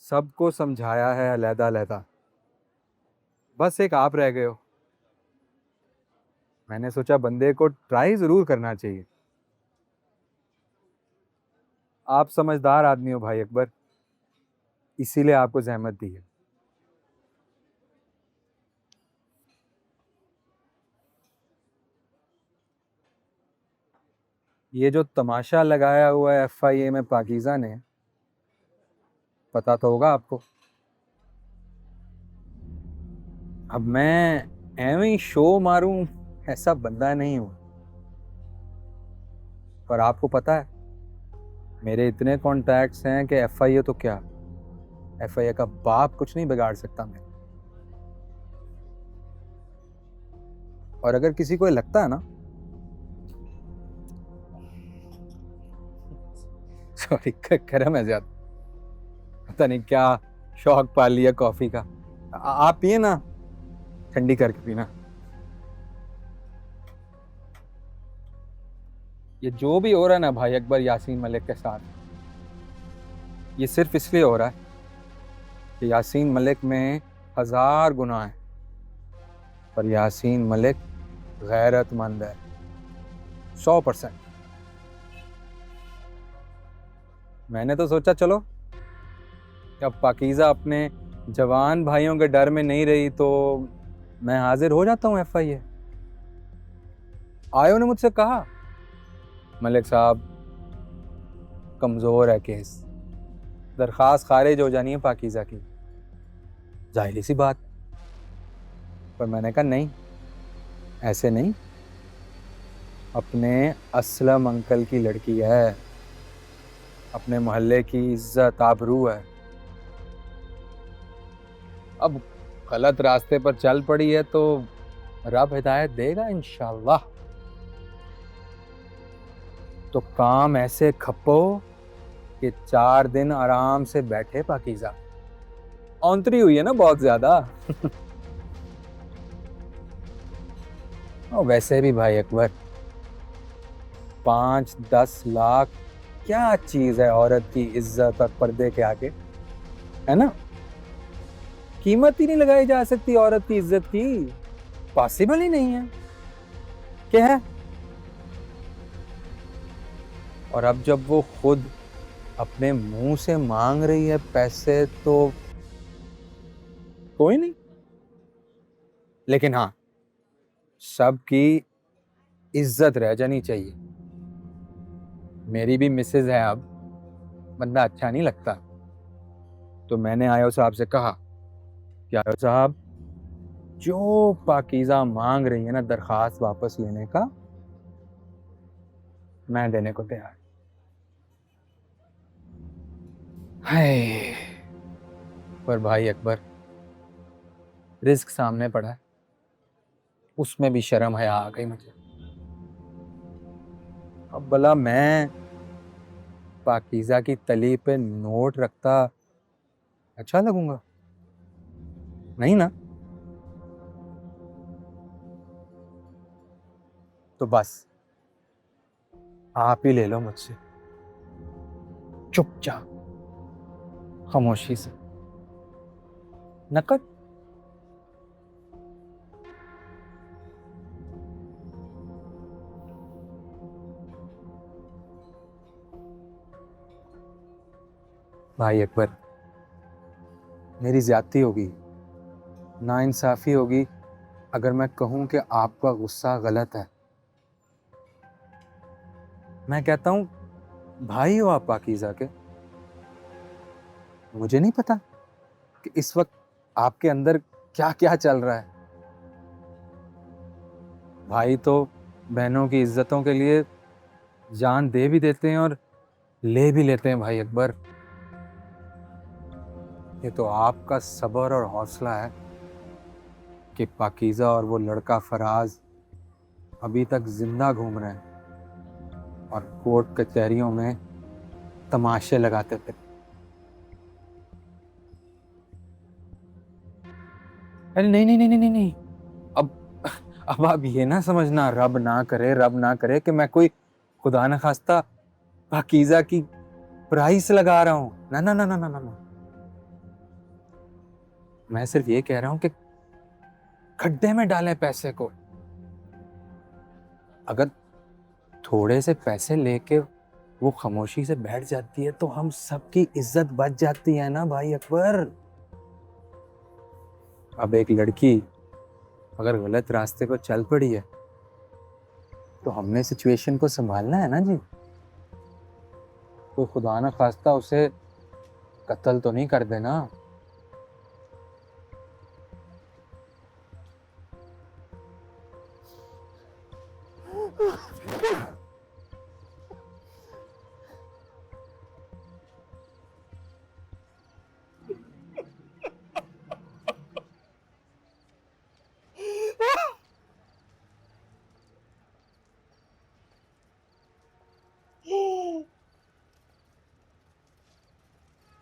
सबको समझाया है अलहदा-अलहदा, बस एक आप रह गए हो। मैंने सोचा बंदे को ट्राई ज़रूर करना चाहिए। आप समझदार आदमी हो भाई अकबर, इसीलिए आपको ज़हमत दी है। ये जो तमाशा लगाया हुआ है एफआईए में पाकीज़ा ने, पता तो होगा आपको। अब मैं एवें ही शो मारूं, ऐसा बंदा नहीं हूं। पर आपको पता है, मेरे इतने कॉन्टैक्ट्स हैं कि एफआईए तो क्या, एफआईए का बाप कुछ नहीं बिगाड़ सकता मैं। और अगर किसी को लगता है ना, सॉरी गर्म है ज्यादा, पता नहीं क्या शौक पाल लिया कॉफी का। आप पिए ना, ठंडी करके पीना। ये जो भी हो रहा है ना भाई अकबर यासीन मलिक के साथ, ये सिर्फ इसलिए हो रहा है कि यासीन मलिक में 1000 गुनाह हैं, पर यासीन मलिक गैरतमंद है 100%। मैंने तो सोचा चलो, अब पाकीज़ा अपने जवान भाइयों के डर में नहीं रही तो मैं हाजिर हो जाता हूँ एफआईए। आयो ने मुझसे कहा, मलिक साहब कमजोर है केस, दरखास्त खारिज हो जानी है पाकीज़ा की। जाहिर सी बात, पर मैंने कहा नहीं, ऐसे नहीं। अपने असलम अंकल की लड़की है, अपने मोहल्ले की इज्जत आबरू है। अब गलत रास्ते पर चल पड़ी है तो रब हिदायत देगा इंशाल्लाह। तो काम ऐसे खपो कि 4 दिन आराम से बैठे पाकीज़ा। औंतरी हुई है ना बहुत ज्यादा। और वैसे भी भाई अकबर, 5-10 लाख क्या चीज है औरत की इज्जत और पर्दे के आगे, है ना। कीमत ही नहीं लगाई जा सकती औरत की इज्जत की, पॉसिबल ही नहीं है। क्या है। और अब जब वो खुद अपने मुंह से मांग रही है पैसे तो कोई नहीं, लेकिन हाँ, सबकी इज्जत रह जानी चाहिए। मेरी भी मिसेज है अब, बंदा अच्छा नहीं लगता। तो मैंने आयो साहब से कहा कि आयो साहब, जो पाकीज़ा मांग रही है ना दरखास्त वापस लेने का, मैं देने को तैयार। हाय, पर भाई अकबर, रिस्क सामने पड़ा है, उसमें भी शर्म हया आ गई मुझे। अब भला मैं पाकीज़ा की तली पे नोट रखता अच्छा लगूंगा? नहीं ना। तो बस आप ही ले लो मुझसे, चुपचाप, खामोशी से, नकद। भाई अकबर, मेरी ज्यादती होगी, नाइंसाफी होगी अगर मैं कहूं कि आपका गुस्सा गलत है। मैं कहता हूं भाई हो आप पाकीज़ा के, मुझे नहीं पता कि इस वक्त आपके अंदर क्या क्या चल रहा है। भाई तो बहनों की इज्जतों के लिए जान दे भी देते हैं और ले भी लेते हैं भाई अकबर। ये तो आपका सब्र और हौसला है कि पाकीज़ा और वो लड़का फराज अभी तक जिंदा घूम रहे हैं और कोर्ट कचहरियों में तमाशे लगाते थे। अरे नहीं नहीं नहीं नहीं नहीं नहीं। अब अब आप ये ना समझना, रब ना करे, रब ना करे कि मैं कोई खुदा न खास्ता पाकीज़ा की प्राइस लगा रहा हूँ। ना ना ना ना ना ना ना। मैं सिर्फ ये कह रहा हूं कि खड्डे में डालें पैसे को। अगर थोड़े से पैसे लेके वो खामोशी से बैठ जाती है तो हम सबकी इज्जत बच जाती है ना भाई अकबर। अब एक लड़की अगर गलत रास्ते पर चल पड़ी है तो हमने सिचुएशन को संभालना है ना जी। कोई खुदा ना खास्ता उसे कत्ल तो नहीं कर देना।